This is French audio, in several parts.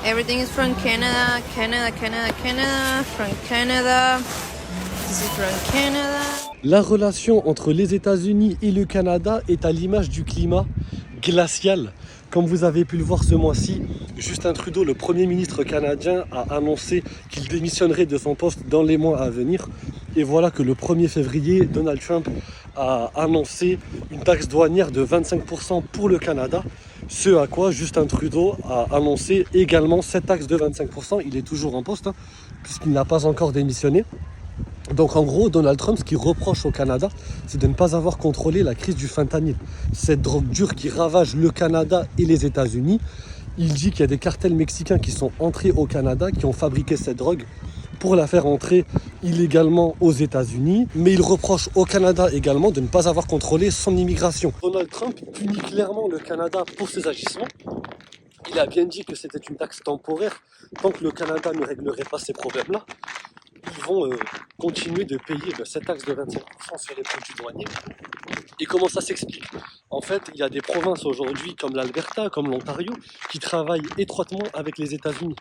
Everything is from Canada, Canada, Canada, Canada, from Canada. This is from Canada. La relation entre les États-Unis et le Canada est à l'image du climat glacial. Comme vous avez pu le voir ce mois-ci, Justin Trudeau, le Premier ministre canadien, a annoncé qu'il démissionnerait de son poste dans les mois à venir. Et voilà que le 1er février, Donald Trump a annoncé une taxe douanière de 25% pour le Canada. Ce à quoi Justin Trudeau a annoncé également cette taxe de 25%. Il est toujours en poste, puisqu'il n'a pas encore démissionné. Donc en gros, Donald Trump, ce qu'il reproche au Canada, c'est de ne pas avoir contrôlé la crise du fentanyl. Cette drogue dure qui ravage le Canada et les États-Unis. Il dit qu'il y a des cartels mexicains qui sont entrés au Canada, qui ont fabriqué cette drogue pour la faire entrer illégalement aux États-Unis. Mais il reproche au Canada également de ne pas avoir contrôlé son immigration. Donald Trump punit clairement le Canada pour ses agissements. Il a bien dit que c'était une taxe temporaire. Tant que le Canada ne réglerait pas ces problèmes-là, ils vont continuer de payer cette taxe de 25% sur les produits douaniers. Et comment ça s'explique? En fait, il y a des provinces aujourd'hui comme l'Alberta, comme l'Ontario, qui travaillent étroitement avec les États-Unis.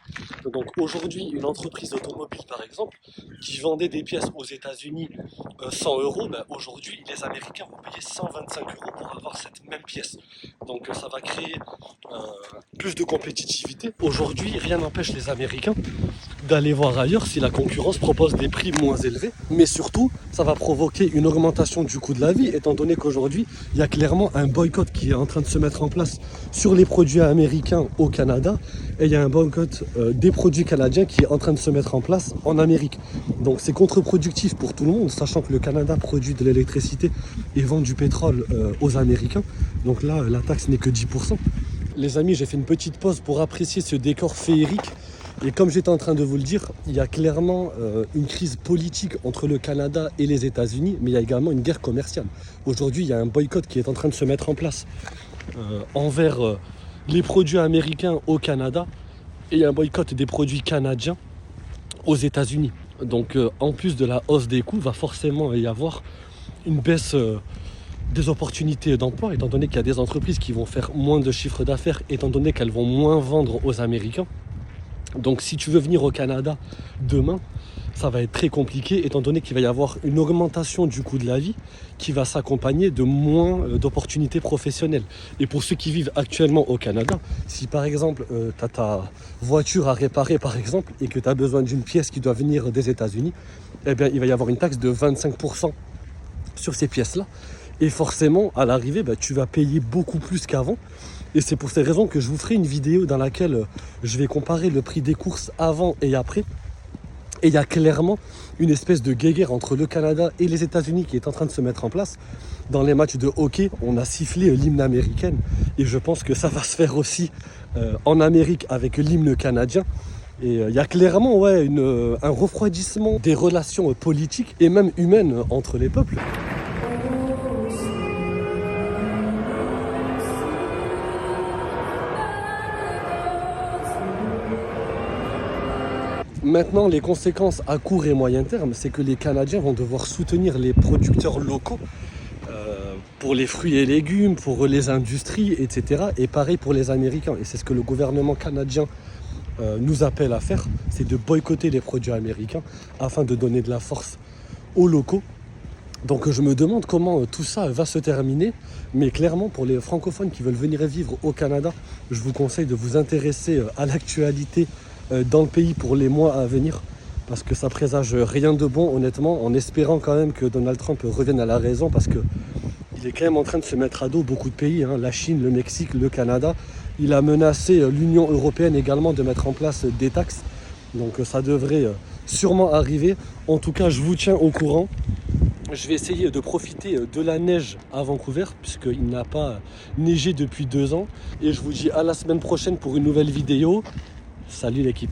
Donc aujourd'hui, une entreprise automobile par exemple, qui vendait des pièces aux États-Unis 100 €, aujourd'hui les Américains vont payer 125 € pour avoir cette même pièce. Donc ça va créer plus de compétitivité. Aujourd'hui, rien n'empêche les Américains d'aller voir ailleurs si la concurrence propose des prix moins élevés. Mais surtout, ça va provoquer une augmentation du coût de la vie, étant donné qu'aujourd'hui, il y a clairement un boycott qui est en train de se mettre en place sur les produits américains au Canada. Et il y a un boycott des produits canadiens qui est en train de se mettre en place en Amérique. Donc c'est contre-productif pour tout le monde, sachant que le Canada produit de l'électricité et vend du pétrole aux Américains. Donc là, la taxe n'est que 10%. Les amis, j'ai fait une petite pause pour apprécier ce décor féerique. Et comme j'étais en train de vous le dire, il y a clairement une crise politique entre le Canada et les États-Unis, mais il y a également une guerre commerciale. Aujourd'hui, il y a un boycott qui est en train de se mettre en place envers les produits américains au Canada, et il y a un boycott des produits canadiens aux États-Unis. Donc en plus de la hausse des coûts, va forcément y avoir une baisse des opportunités d'emploi, étant donné qu'il y a des entreprises qui vont faire moins de chiffre d'affaires, étant donné qu'elles vont moins vendre aux Américains. Donc si tu veux venir au Canada demain, ça va être très compliqué, étant donné qu'il va y avoir une augmentation du coût de la vie qui va s'accompagner de moins d'opportunités professionnelles. Et pour ceux qui vivent actuellement au Canada, si par exemple tu as ta voiture à réparer par exemple, et que tu as besoin d'une pièce qui doit venir des États-Unis, eh bien il va y avoir une taxe de 25% sur ces pièces-là. Et forcément, à l'arrivée, tu vas payer beaucoup plus qu'avant. Et c'est pour ces raisons que je vous ferai une vidéo dans laquelle je vais comparer le prix des courses avant et après. Et il y a clairement une espèce de guéguerre entre le Canada et les États-Unis qui est en train de se mettre en place. Dans les matchs de hockey, on a sifflé l'hymne américain. Et je pense que ça va se faire aussi en Amérique avec l'hymne canadien. Et il y a clairement un refroidissement des relations politiques et même humaines entre les peuples. Maintenant, les conséquences à court et moyen terme, c'est que les Canadiens vont devoir soutenir les producteurs locaux pour les fruits et légumes, pour les industries, etc. Et pareil pour les Américains. Et c'est ce que le gouvernement canadien nous appelle à faire, c'est de boycotter les produits américains afin de donner de la force aux locaux. Donc je me demande comment tout ça va se terminer. Mais clairement, pour les francophones qui veulent venir vivre au Canada, je vous conseille de vous intéresser à l'actualité dans le pays pour les mois à venir, parce que ça présage rien de bon honnêtement, en espérant quand même que Donald Trump revienne à la raison, parce que il est quand même en train de se mettre à dos beaucoup de pays, la Chine, le Mexique, le Canada. Il a menacé l'Union européenne également de mettre en place des taxes, donc ça devrait sûrement arriver. En tout cas, je vous tiens au courant. Je vais essayer de profiter de la neige à Vancouver, puisqu'il n'a pas neigé depuis 2 ans, et je vous dis à la semaine prochaine pour une nouvelle vidéo. Salut l'équipe.